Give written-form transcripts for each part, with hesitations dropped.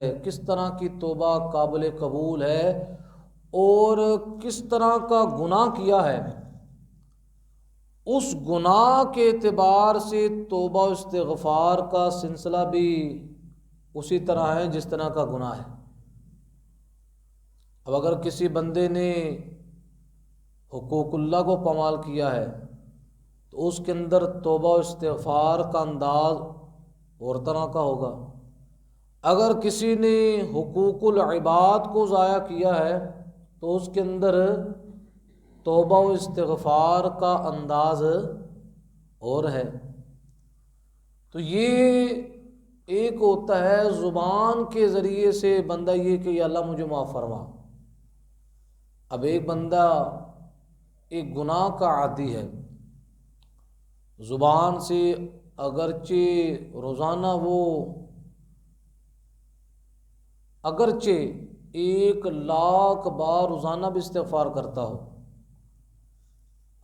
کس طرح کی توبہ قابل قبول ہے اور کس طرح کا گناہ کیا ہے، اس گناہ کے اعتبار سے توبہ و استغفار کا سلسلہ بھی اسی طرح ہے جس طرح کا گناہ ہے۔ اب اگر کسی بندے نے حقوق اللہ کو پامال کیا ہے تو اس کے اندر توبہ و استغفار کا انداز اور طرح کا ہوگا۔ اگر کسی نے حقوق العباد کو ضائع کیا ہے تو اس کے اندر توبہ و استغفار کا انداز اور ہے۔ تو یہ ایک ہوتا ہے زبان کے ذریعے سے بندہ یہ کہ یا اللہ مجھے معاف فرما۔ اب ایک بندہ ایک گناہ کا عادی ہے، زبان سے اگرچہ روزانہ وہ 1,00,000 بار روزانہ بھی استغفار کرتا ہو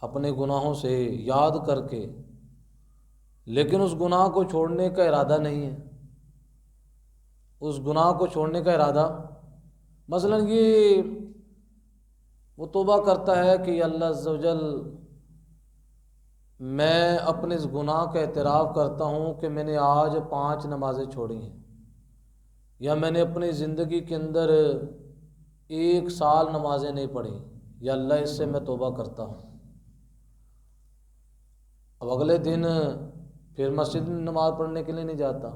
اپنے گناہوں سے یاد کر کے، لیکن اس گناہ کو چھوڑنے کا ارادہ نہیں ہے۔ اس گناہ کو چھوڑنے کا ارادہ مثلا یہ وہ توبہ کرتا ہے کہ یا اللہ عز و جل میں اپنے اس گناہ کا اعتراف کرتا ہوں کہ میں نے آج 5 نمازیں چھوڑی ہیں، یا میں نے اپنی زندگی کے اندر 1 سال نمازیں نہیں پڑھی، یا اللہ اس سے میں توبہ کرتا ہوں۔ اب اگلے دن پھر مسجد میں نماز پڑھنے کے لیے نہیں جاتا،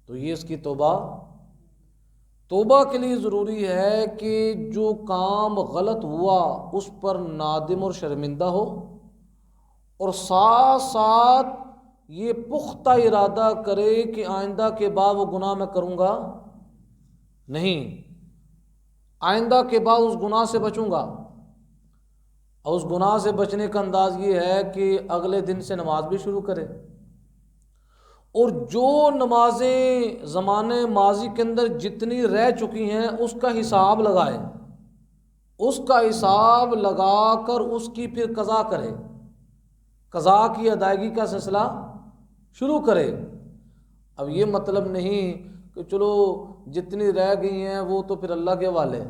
تو یہ اس کی توبہ کے لیے ضروری ہے کہ جو کام غلط ہوا اس پر نادم اور شرمندہ ہو، اور ساتھ ساتھ یہ پختہ ارادہ کرے کہ آئندہ کے بعد وہ گناہ میں کروں گا نہیں، آئندہ کے بعد اس گناہ سے بچوں گا۔ اور اس گناہ سے بچنے کا انداز یہ ہے کہ اگلے دن سے نماز بھی شروع کرے، اور جو نمازیں زمانے ماضی کے اندر جتنی رہ چکی ہیں اس کا حساب لگائے، اس کا حساب لگا کر اس کی پھر قضا کرے، قضا کی ادائیگی کا سلسلہ شروع کرے۔ اب یہ مطلب نہیں کہ چلو جتنی رہ گئی ہیں وہ تو پھر اللہ کے حوالے،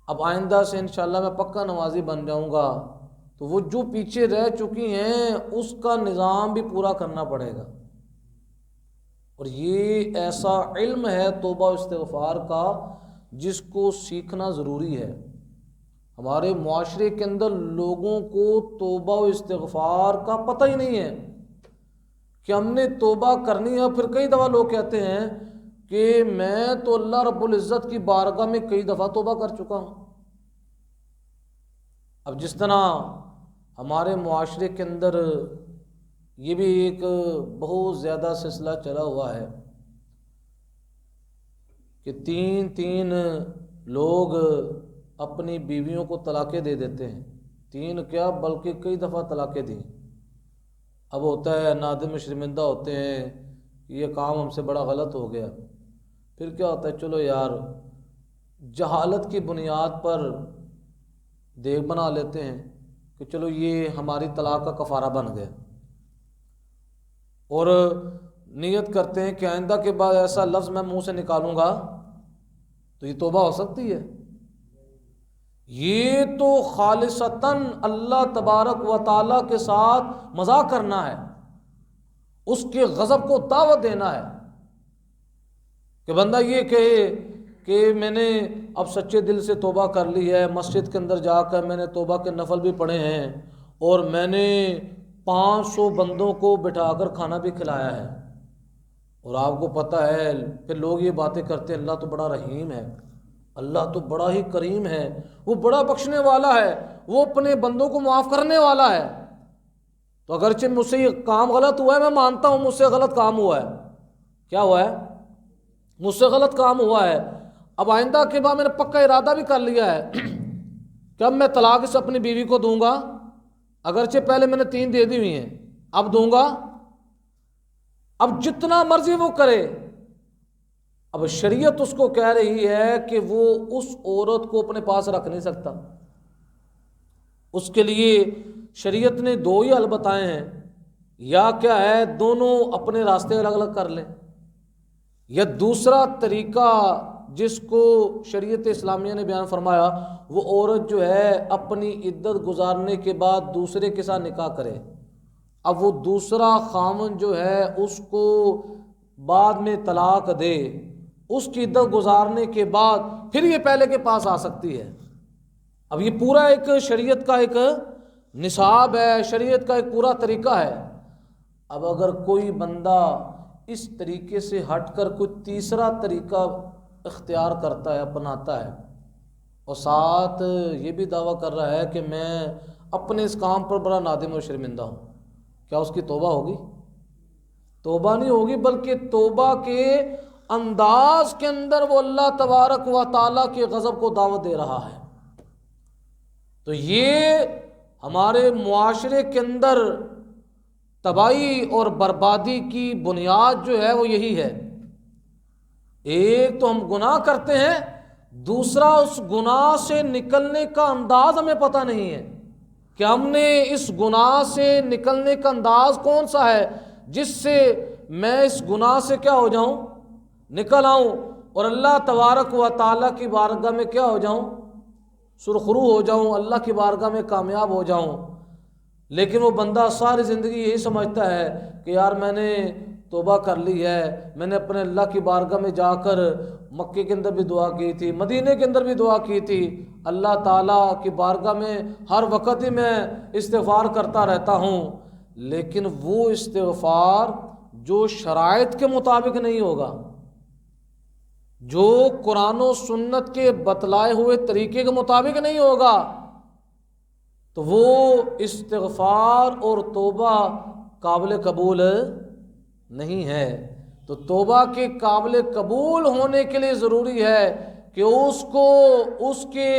اب آئندہ سے انشاءاللہ میں پکا نمازی بن جاؤں گا، تو وہ جو پیچھے رہ چکی ہیں اس کا نظام بھی پورا کرنا پڑے گا۔ اور یہ ایسا علم ہے توبہ و استغفار کا جس کو سیکھنا ضروری ہے۔ ہمارے معاشرے کے اندر لوگوں کو توبہ و استغفار کا پتہ ہی نہیں ہے کہ ہم نے توبہ کرنی ہے۔ پھر کئی دفعہ لوگ کہتے ہیں کہ میں تو اللہ رب العزت کی بارگاہ میں کئی دفعہ توبہ کر چکا ہوں۔ اب جس طرح ہمارے معاشرے کے اندر یہ بھی ایک بہت زیادہ سلسلہ چلا ہوا ہے کہ 3 لوگ اپنی بیویوں کو طلاقیں دے دیتے ہیں، 3 کیا بلکہ کئی دفعہ طلاقیں دیں۔ اب ہوتا ہے نادم شرمندہ ہوتے ہیں، یہ کام ہم سے بڑا غلط ہو گیا۔ پھر کیا ہوتا ہے، چلو یار جہالت کی بنیاد پر دیگ بنا لیتے ہیں کہ چلو یہ ہماری طلاق کا کفارہ بن گیا، اور نیت کرتے ہیں کہ آئندہ کے بعد ایسا لفظ میں منہ سے نکالوں گا تو یہ توبہ ہو سکتی ہے۔ یہ تو خالصتاً اللہ تبارک و تعالیٰ کے ساتھ مذاق کرنا ہے، اس کے غضب کو دعوت دینا ہے کہ بندہ یہ کہے کہ میں نے اب سچے دل سے توبہ کر لی ہے، مسجد کے اندر جا کر میں نے توبہ کے نفل بھی پڑھے ہیں، اور میں نے 500 بندوں کو بٹھا کر کھانا بھی کھلایا ہے۔ اور آپ کو پتہ ہے پھر لوگ یہ باتیں کرتے ہیں اللہ تو بڑا رحیم ہے، اللہ تو بڑا ہی کریم ہے، وہ بڑا بخشنے والا ہے، وہ اپنے بندوں کو معاف کرنے والا ہے۔ تو اگرچہ مجھ سے یہ کام غلط ہوا ہے، میں مانتا ہوں مجھ سے غلط کام ہوا ہے، کیا ہوا ہے، مجھ سے غلط کام ہوا ہے، اب آئندہ کے بعد میں نے پکا ارادہ بھی کر لیا ہے کہ اب میں طلاق سے اپنی بیوی کو دوں گا، اگرچہ پہلے میں نے 3 دے دی ہوئی ہیں، اب دوں گا۔ اب جتنا مرضی وہ کرے، اب شریعت اس کو کہہ رہی ہے کہ وہ اس عورت کو اپنے پاس رکھ نہیں سکتا، اس کے لیے شریعت نے 2 ہی حل بتائے ہیں، یا کیا ہے دونوں اپنے راستے الگ الگ کر لیں، یا دوسرا طریقہ جس کو شریعت اسلامیہ نے بیان فرمایا، وہ عورت جو ہے اپنی عدت گزارنے کے بعد دوسرے کے ساتھ نکاح کرے، اب وہ دوسرا خامن جو ہے اس کو بعد میں طلاق دے، اس کی عدت گزارنے کے بعد پھر یہ پہلے کے پاس آ سکتی ہے۔ اب یہ پورا ایک شریعت کا ایک نصاب ہے، شریعت کا ایک پورا طریقہ ہے۔ اب اگر کوئی بندہ اس طریقے سے ہٹ کر کوئی تیسرا طریقہ اختیار کرتا ہے، اپناتا ہے، اور ساتھ یہ بھی دعویٰ کر رہا ہے کہ میں اپنے اس کام پر بڑا نادم و شرمندہ ہوں، کیا اس کی توبہ ہوگی؟ توبہ نہیں ہوگی، بلکہ توبہ کے انداز کے اندر وہ اللہ تبارک و تعالیٰ کے غضب کو دعوت دے رہا ہے۔ تو یہ ہمارے معاشرے کے اندر تباہی اور بربادی کی بنیاد جو ہے وہ یہی ہے۔ ایک تو ہم گناہ کرتے ہیں، دوسرا اس گناہ سے نکلنے کا انداز ہمیں پتہ نہیں ہے کہ ہم نے اس گناہ سے نکلنے کا انداز کون سا ہے جس سے میں اس گناہ سے کیا ہو جاؤں، نکل آؤں، اور اللہ تبارک و تعالیٰ کی بارگاہ میں کیا ہو جاؤں، سرخرو ہو جاؤں، اللہ کی بارگاہ میں کامیاب ہو جاؤں۔ لیکن وہ بندہ ساری زندگی یہی سمجھتا ہے کہ یار میں نے توبہ کر لی ہے، میں نے اپنے اللہ کی بارگاہ میں جا کر مکے کے اندر بھی دعا کی تھی، مدینے کے اندر بھی دعا کی تھی، اللہ تعالیٰ کی بارگاہ میں ہر وقت ہی میں استغفار کرتا رہتا ہوں، لیکن وہ استغفار جو شرائط کے مطابق نہیں ہوگا، جو قرآن و سنت کے بتلائے ہوئے طریقے کے مطابق نہیں ہوگا، تو وہ استغفار اور توبہ قابل قبول نہیں ہے۔ تو توبہ کے قابل قبول ہونے کے لیے ضروری ہے کہ اس کو اس کے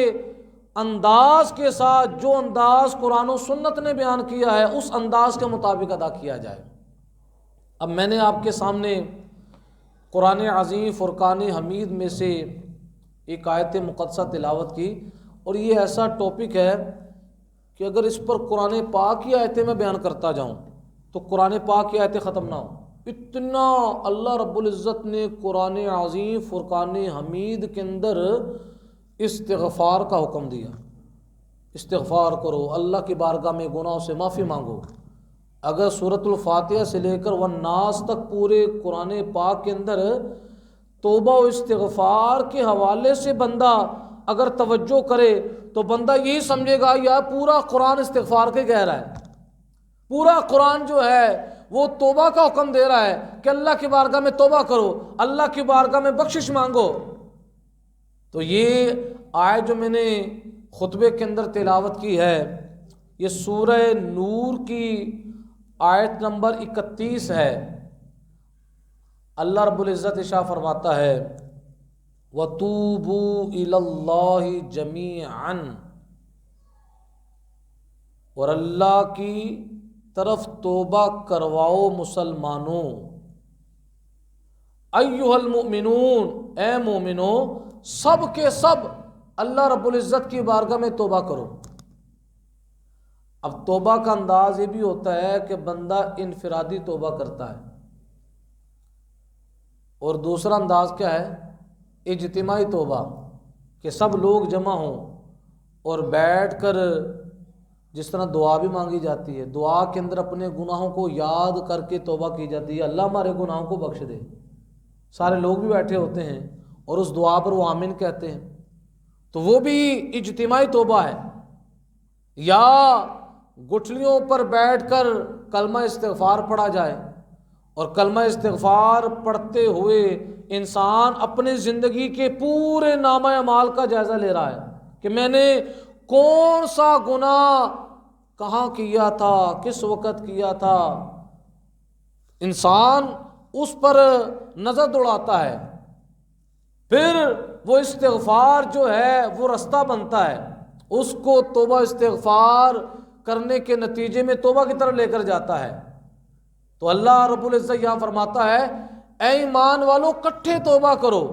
انداز کے ساتھ، جو انداز قرآن و سنت نے بیان کیا ہے، اس انداز کے مطابق ادا کیا جائے۔ اب میں نے آپ کے سامنے قرآن عظیم فرقان حمید میں سے ایک آیت مقدسہ تلاوت کی، اور یہ ایسا ٹاپک ہے کہ اگر اس پر قرآن پاک کی آیتیں میں بیان کرتا جاؤں تو قرآن پاک کی آیتیں ختم نہ ہوں۔ اتنا اللہ رب العزت نے قرآن عظیم فرقان حمید کے اندر استغفار کا حکم دیا۔ استغفار کرو، اللہ کی بارگاہ میں گناہوں سے معافی مانگو۔ اگر سورۃ الفاتحہ سے لے کر والناس تک پورے قرآن پاک کے اندر توبہ و استغفار کے حوالے سے بندہ اگر توجہ کرے تو بندہ یہی سمجھے گا یا پورا قرآن استغفار کے کہہ رہا ہے، پورا قرآن جو ہے وہ توبہ کا حکم دے رہا ہے کہ اللہ کی بارگاہ میں توبہ کرو، اللہ کی بارگاہ میں بخشش مانگو۔ تو یہ آیت جو میں نے خطبے کے اندر تلاوت کی ہے، یہ سورہ نور کی آیت نمبر 31 ہے۔ اللہ رب العزت ارشاد فرماتا ہے وَتُوبُوا إِلَى اللَّهِ جَمِيعًا، اور اللہ کی طرف توبہ کرواؤ مسلمانوں، ایھا المؤمنون، اے مومنو، سب کے سب اللہ رب العزت کی بارگاہ میں توبہ کرو۔ اب توبہ کا انداز یہ بھی ہوتا ہے کہ بندہ انفرادی توبہ کرتا ہے، اور دوسرا انداز کیا ہے، اجتماعی توبہ، کہ سب لوگ جمع ہوں اور بیٹھ کر جس طرح دعا بھی مانگی جاتی ہے، دعا کے اندر اپنے گناہوں کو یاد کر کے توبہ کی جاتی ہے، اللہ ہمارے گناہوں کو بخش دے، سارے لوگ بھی بیٹھے ہوتے ہیں اور اس دعا پر وہ آمین کہتے ہیں، تو وہ بھی اجتماعی توبہ ہے۔ یا گٹھلیوں پر بیٹھ کر کلمہ استغفار پڑھا جائے، اور کلمہ استغفار پڑھتے ہوئے انسان اپنی زندگی کے پورے نامہ اعمال کا جائزہ لے رہا ہے کہ میں نے کون سا گناہ کہاں کیا تھا، کس وقت کیا تھا، انسان اس پر نظر دوڑاتا ہے، پھر وہ استغفار جو ہے وہ رستہ بنتا ہے، اس کو توبہ استغفار کرنے کے نتیجے میں توبہ کی طرف لے کر جاتا ہے۔ تو اللہ رب العزت یہاں فرماتا ہے اے ایمان والو کٹھے توبہ کرو،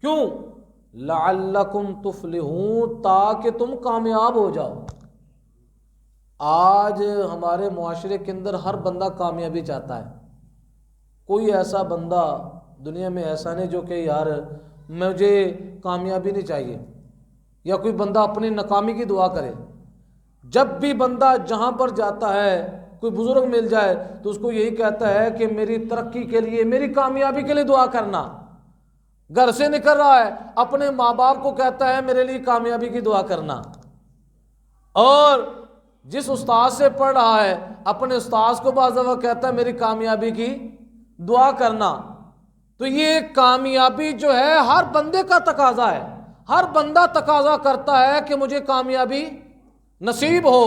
کیوں؟ لعلکم تفلحون، تاکہ تم کامیاب ہو جاؤ۔ آج ہمارے معاشرے کے اندر ہر بندہ کامیابی چاہتا ہے، کوئی ایسا بندہ دنیا میں ایسا نہیں جو کہ یار مجھے کامیابی نہیں چاہیے، یا کوئی بندہ اپنی ناکامی کی دعا کرے۔ جب بھی بندہ جہاں پر جاتا ہے، کوئی بزرگ مل جائے تو اس کو یہی کہتا ہے کہ میری ترقی کے لیے، میری کامیابی کے لیے دعا کرنا۔ گھر سے نکل رہا ہے، اپنے ماں باپ کو کہتا ہے میرے لیے کامیابی کی دعا کرنا۔ اور جس استاد سے پڑھ رہا ہے، اپنے استاد کو بعض دفعہ کہتا ہے میری کامیابی کی دعا کرنا۔ تو یہ کامیابی جو ہے ہر بندے کا تقاضا ہے، ہر بندہ تقاضا کرتا ہے کہ مجھے کامیابی نصیب ہو۔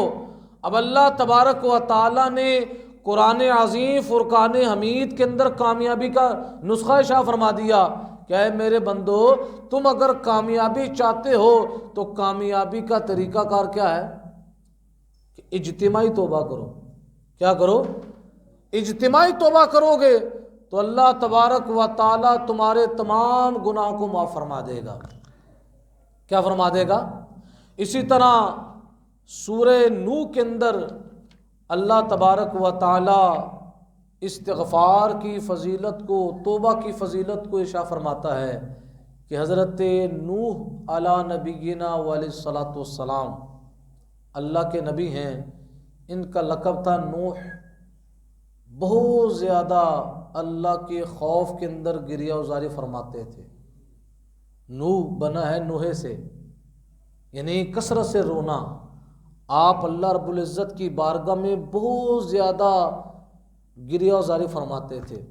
اب اللہ تبارک و تعالی نے قرآن عظیم فرقان حمید کے اندر کامیابی کا نسخہ شائع فرما دیا کہ اے میرے بندو، تم اگر کامیابی چاہتے ہو تو کامیابی کا طریقہ کار کیا ہے کہ اجتماعی توبہ کرو۔ کیا کرو؟ اجتماعی توبہ کرو گے تو اللہ تبارک و تعالی تمہارے تمام گناہوں کو معاف فرما دے گا۔ کیا فرما دے گا؟ اسی طرح سورہ نوح کے اندر اللہ تبارک و تعالی استغفار کی فضیلت کو، توبہ کی فضیلت کو ارشاد فرماتا ہے کہ حضرت نوح علی نبینا علیہ الصلوۃ والسلام اللہ کے نبی ہیں، ان کا لقب تھا نوح۔ بہت زیادہ اللہ کے خوف کے اندر گریہ وزاری فرماتے تھے۔ نوح بنا ہے نوحے سے، یعنی کثرت سے رونا۔ آپ اللہ رب العزت کی بارگاہ میں بہت زیادہ گریہ وزاری فرماتے تھے۔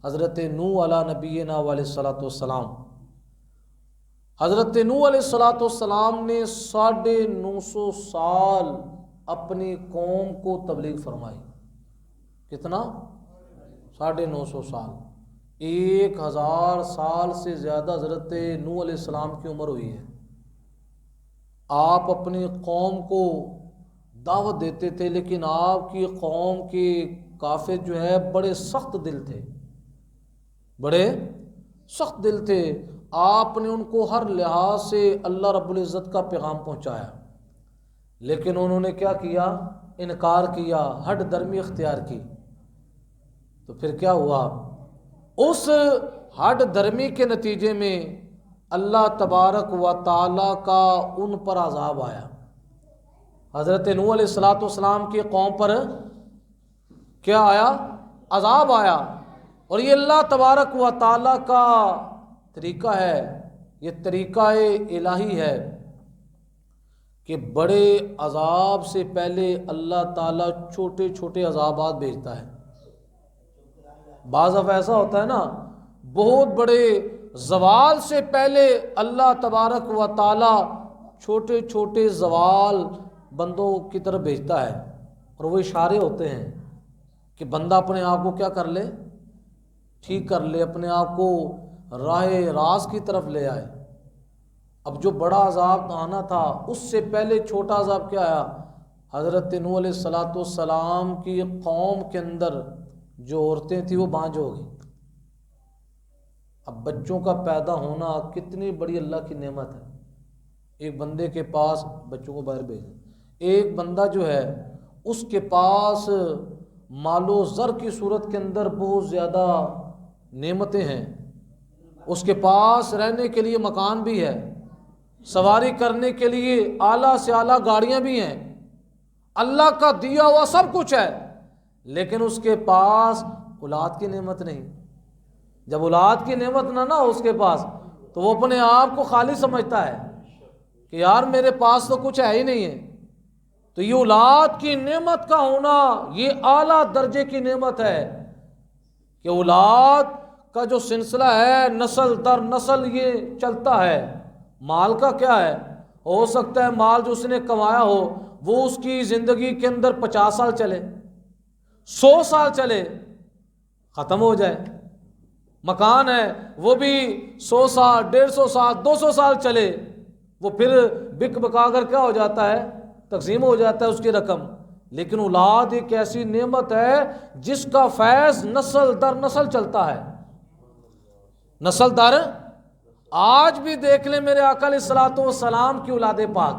حضرت نوح علی نبینا علیہ الصلوۃ والسلام، حضرت نوح علیہ الصلوۃ والسلام نے 950 سال اپنی قوم کو تبلیغ فرمائی۔ کتنا؟ 950 سال۔ 1000 سال سے زیادہ حضرت نوح علیہ السلام کی عمر ہوئی ہے۔ آپ اپنی قوم کو دعوت دیتے تھے، لیکن آپ کی قوم کے کافر جو ہے بڑے سخت دل تھے، بڑے سخت دل تھے۔ آپ نے ان کو ہر لحاظ سے اللہ رب العزت کا پیغام پہنچایا، لیکن انہوں نے کیا کیا؟ انکار کیا، ہٹ درمی اختیار کی۔ تو پھر کیا ہوا؟ اس ہٹ درمی کے نتیجے میں اللہ تبارک و تعالی کا ان پر عذاب آیا۔ حضرت نوح علیہ الصلوۃ والسلام کی قوم پر کیا آیا؟ عذاب آیا۔ اور یہ اللہ تبارک و تعالی کا طریقہ ہے، یہ طریقہ الہی ہے کہ بڑے عذاب سے پہلے اللہ تعالیٰ چھوٹے چھوٹے عذابات بھیجتا ہے۔ بعض دفعہ ایسا ہوتا ہے نا، بہت بڑے زوال سے پہلے اللہ تبارک و تعالیٰ چھوٹے چھوٹے زوال بندوں کی طرف بھیجتا ہے، اور وہ اشارے ہوتے ہیں کہ بندہ اپنے آپ کو کیا کر لے؟ ٹھیک کر لے، اپنے آپ کو راہ راست کی طرف لے آئے۔ اب جو بڑا عذاب آنا تھا اس سے پہلے چھوٹا عذاب کیا آیا؟ حضرت نوح علیہ الصلوۃ والسلام کی قوم کے اندر جو عورتیں تھیں وہ بانجھ ہو گئی۔ اب بچوں کا پیدا ہونا کتنی بڑی اللہ کی نعمت ہے۔ ایک بندے کے پاس بچوں کو باہر بھیج، ایک بندہ جو ہے اس کے پاس مال و زر کی صورت کے اندر بہت زیادہ نعمتیں ہیں، اس کے پاس رہنے کے لیے مکان بھی ہے، سواری کرنے کے لیے اعلیٰ سے اعلیٰ گاڑیاں بھی ہیں، اللہ کا دیا ہوا سب کچھ ہے، لیکن اس کے پاس اولاد کی نعمت نہیں۔ جب اولاد کی نعمت نہ ہو اس کے پاس تو وہ اپنے آپ کو خالی سمجھتا ہے کہ یار میرے پاس تو کچھ ہے ہی نہیں ہے۔ تو یہ اولاد کی نعمت کا ہونا یہ اعلیٰ درجے کی نعمت ہے کہ اولاد کا جو سلسلہ ہے نسل در نسل یہ چلتا ہے۔ مال کا کیا ہے؟ ہو سکتا ہے مال جو اس نے کمایا ہو وہ اس کی زندگی کے اندر 50 سال چلے، 100 سال چلے، ختم ہو جائے۔ مکان ہے وہ بھی 100 سال، 150 سال، 200 سال چلے، وہ پھر بک بکا کر کیا ہو جاتا ہے؟ تقسیم ہو جاتا ہے اس کی رقم۔ لیکن اولاد ایک ایسی نعمت ہے جس کا فیض نسل در نسل چلتا ہے، نسل در۔ آج بھی دیکھ لیں میرے آقا علیہ الصلوۃ والسلام کی اولاد پاک،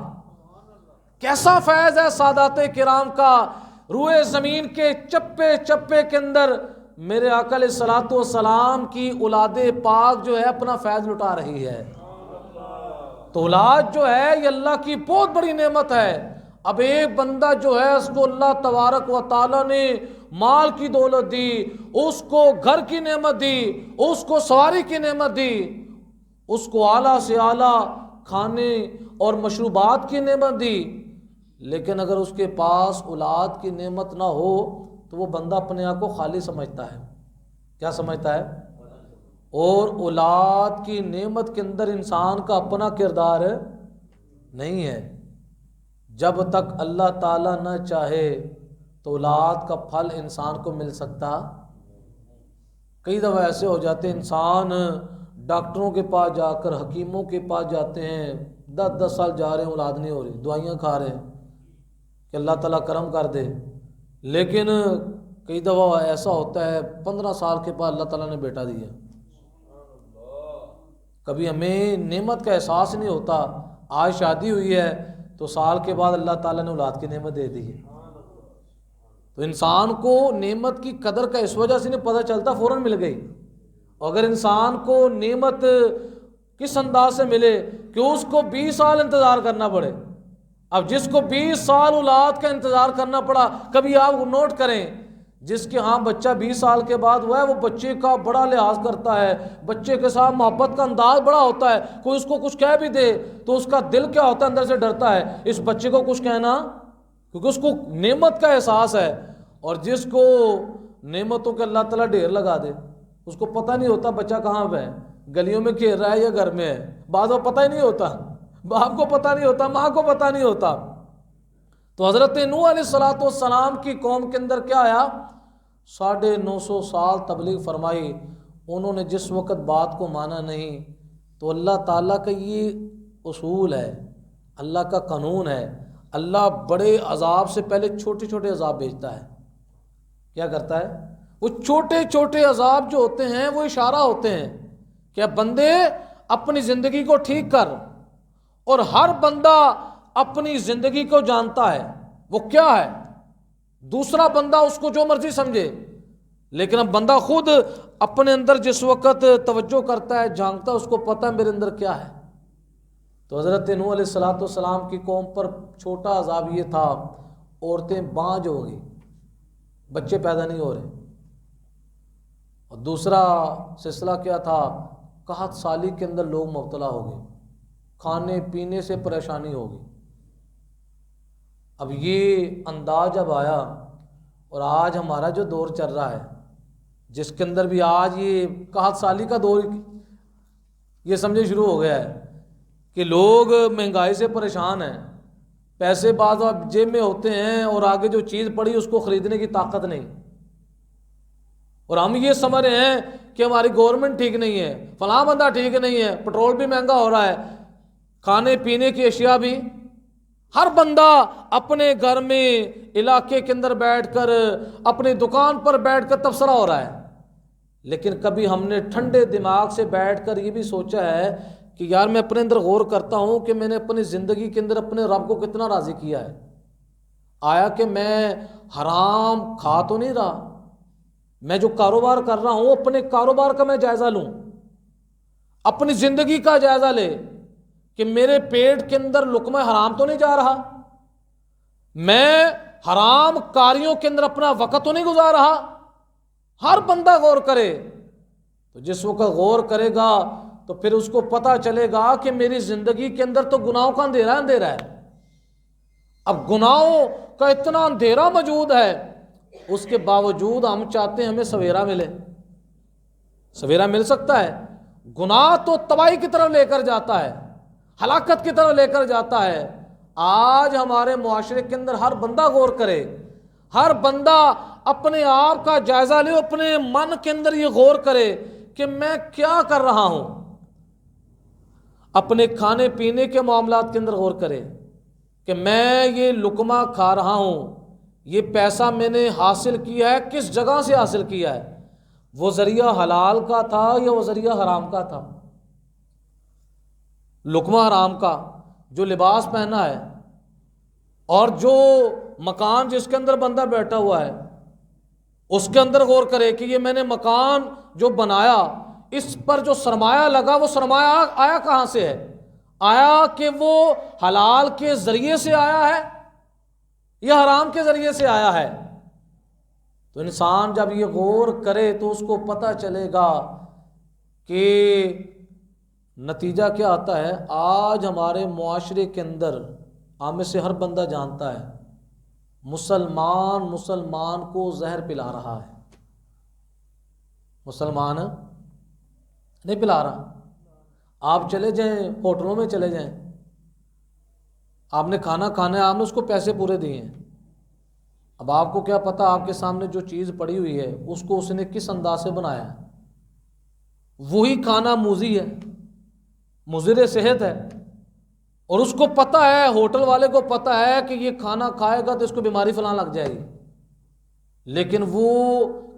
کیسا فیض ہے سادات کرام کا۔ روئے زمین کے چپے چپے کے اندر میرے آقا علیہ الصلوۃ والسلام کی اولاد پاک جو ہے اپنا فیض لٹا رہی ہے. تو اولاد جو ہے یہ اللہ کی بہت بڑی نعمت ہے. اب ایک بندہ جو ہے اس کو اللہ تبارک و تعالیٰ نے مال کی دولت دی، اس کو گھر کی نعمت دی، اس کو سواری کی نعمت دی، اس کو اعلیٰ سے اعلیٰ کھانے اور مشروبات کی نعمت دی، لیکن اگر اس کے پاس اولاد کی نعمت نہ ہو تو وہ بندہ اپنے آپ کو خالی سمجھتا ہے. کیا سمجھتا ہے؟ اور اولاد کی نعمت کے اندر انسان کا اپنا کردار نہیں ہے. جب تک اللہ تعالیٰ نہ چاہے تو اولاد کا پھل انسان کو مل سکتا. کئی دفعہ ایسے ہو جاتے انسان ڈاکٹروں کے پاس جا کر حکیموں کے پاس جاتے ہیں، 10 سال جا رہے ہیں، اولاد نہیں ہو رہی، دوائیاں کھا رہے ہیں کہ اللہ تعالیٰ کرم کر دے. لیکن کئی دفعہ ایسا ہوتا ہے 15 سال کے بعد اللہ تعالیٰ نے بیٹا دیا. کبھی ہمیں نعمت کا احساس نہیں ہوتا. آج شادی ہوئی ہے تو سال کے بعد اللہ تعالیٰ نے اولاد کی نعمت دے دی ہے. تو انسان کو نعمت کی قدر کا اس وجہ سے نہیں پتہ چلتا، فوراً مل گئی. اگر انسان کو نعمت کس انداز سے ملے کہ اس کو 20 سال انتظار کرنا پڑے. اب جس کو 20 سال اولاد کا انتظار کرنا پڑا، کبھی آپ نوٹ کریں جس کے ہاں بچہ 20 سال کے بعد ہوا ہے وہ بچے کا بڑا لحاظ کرتا ہے، بچے کے ساتھ محبت کا انداز بڑا ہوتا ہے. کوئی اس کو کچھ کہہ بھی دے تو اس کا دل کیا ہوتا ہے، اندر سے ڈرتا ہے اس بچے کو کچھ کہنا، کیونکہ اس کو نعمت کا احساس ہے. اور جس کو نعمتوں کے اللہ تعالیٰ ڈھیر لگا دے اس کو پتہ نہیں ہوتا بچہ کہاں پہ ہے، گلیوں میں کھیل رہا ہے یا گھر میں ہے. بعض کو پتہ ہی نہیں ہوتا، باپ کو پتہ نہیں ہوتا، ماں کو پتہ نہیں ہوتا. تو حضرت نوح علیہ الصلوۃ والسلام کی قوم کے اندر کیا آیا، 950 سال تبلیغ فرمائی. انہوں نے جس وقت بات کو مانا نہیں تو اللہ تعالیٰ کا یہ اصول ہے، اللہ کا قانون ہے. اللہ بڑے عذاب سے پہلے چھوٹے چھوٹے عذاب بھیجتا ہے. کیا کرتا ہے؟ وہ چھوٹے چھوٹے عذاب جو ہوتے ہیں وہ اشارہ ہوتے ہیں کہ بندے اپنی زندگی کو ٹھیک کر. اور ہر بندہ اپنی زندگی کو جانتا ہے وہ کیا ہے، دوسرا بندہ اس کو جو مرضی سمجھے، لیکن اب بندہ خود اپنے اندر جس وقت توجہ کرتا ہے، جھانکتا ہے، اس کو پتہ ہے میرے اندر کیا ہے. تو حضرت نوح علیہ الصلوۃ والسلام کی قوم پر چھوٹا عذاب یہ تھا، عورتیں بانجھ ہو گئی، بچے پیدا نہیں ہو رہے. اور دوسرا سلسلہ کیا تھا، قحط سالی کے اندر لوگ مبتلا ہو گئے، کھانے پینے سے پریشانی ہو گئی. اب یہ انداز جب آیا اور آج ہمارا جو دور چل رہا ہے جس کے اندر بھی آج یہ قحط سالی کا دور یہ سمجھے شروع ہو گیا ہے کہ لوگ مہنگائی سے پریشان ہیں، پیسے بعض جیب میں ہوتے ہیں اور آگے جو چیز پڑی اس کو خریدنے کی طاقت نہیں. اور ہم یہ سمجھ رہے ہیں کہ ہماری گورنمنٹ ٹھیک نہیں ہے، فلاں بندہ ٹھیک نہیں ہے، پٹرول بھی مہنگا ہو رہا ہے، کھانے پینے کی اشیاء بھی. ہر بندہ اپنے گھر میں علاقے کے اندر بیٹھ کر اپنی دکان پر بیٹھ کر تبصرہ ہو رہا ہے. لیکن کبھی ہم نے ٹھنڈے دماغ سے بیٹھ کر یہ بھی سوچا ہے کہ یار میں اپنے اندر غور کرتا ہوں کہ میں نے اپنی زندگی کے اندر اپنے رب کو کتنا راضی کیا ہے. آیا کہ میں حرام کھا تو نہیں رہا، میں جو کاروبار کر رہا ہوں اپنے کاروبار کا میں جائزہ لوں، اپنی زندگی کا جائزہ لے کہ میرے پیٹ کے اندر لقمہ حرام تو نہیں جا رہا، میں حرام کاریوں کے اندر اپنا وقت تو نہیں گزار رہا. ہر بندہ غور کرے. تو جس وقت غور کرے گا تو پھر اس کو پتہ چلے گا کہ میری زندگی کے اندر تو گناہوں کا اندھیرا ہے. اب گناہوں کا اتنا اندھیرا موجود ہے، اس کے باوجود ہم چاہتے ہیں ہمیں سویرا ملے. سویرا مل سکتا ہے؟ گناہ تو تباہی کی طرف لے کر جاتا ہے، ہلاکت کی طرف لے کر جاتا ہے. آج ہمارے معاشرے کے اندر ہر بندہ غور کرے، ہر بندہ اپنے آپ کا جائزہ لے، اپنے من کے اندر یہ غور کرے کہ میں کیا کر رہا ہوں. اپنے کھانے پینے کے معاملات کے اندر غور کرے کہ میں یہ لقمہ کھا رہا ہوں، یہ پیسہ میں نے حاصل کیا ہے کس جگہ سے حاصل کیا ہے، وہ ذریعہ حلال کا تھا یا وہ ذریعہ حرام کا تھا. لقمہ حرام کا، جو لباس پہنا ہے اور جو مکان جس کے اندر بندہ بیٹھا ہوا ہے اس کے اندر غور کرے کہ یہ میں نے مکان جو بنایا اس پر جو سرمایہ لگا وہ سرمایہ آیا کہاں سے ہے؟ آیا کہ وہ حلال کے ذریعے سے آیا ہے یا حرام کے ذریعے سے آیا ہے؟ تو انسان جب یہ غور کرے تو اس کو پتہ چلے گا کہ نتیجہ کیا آتا ہے۔ آج ہمارے معاشرے کے اندر ہم میں سے ہر بندہ جانتا ہے مسلمان کو زہر پلا رہا ہے۔ مسلمان نہیں پلا رہا۔ آپ چلے جائیں ہوٹلوں میں چلے جائیں، آپ نے کھانا کھانا ہے، آپ نے اس کو پیسے پورے دیے ہیں، اب آپ کو کیا پتا آپ کے سامنے جو چیز پڑی ہوئی ہے اس کو اس نے کس انداز سے بنایا ہے۔ وہی کھانا موذی ہے، مضر صحت ہے، اور اس کو پتہ ہے، ہوٹل والے کو پتہ ہے کہ یہ کھانا کھائے گا تو اس کو بیماری فلاں لگ جائے گی، لیکن وہ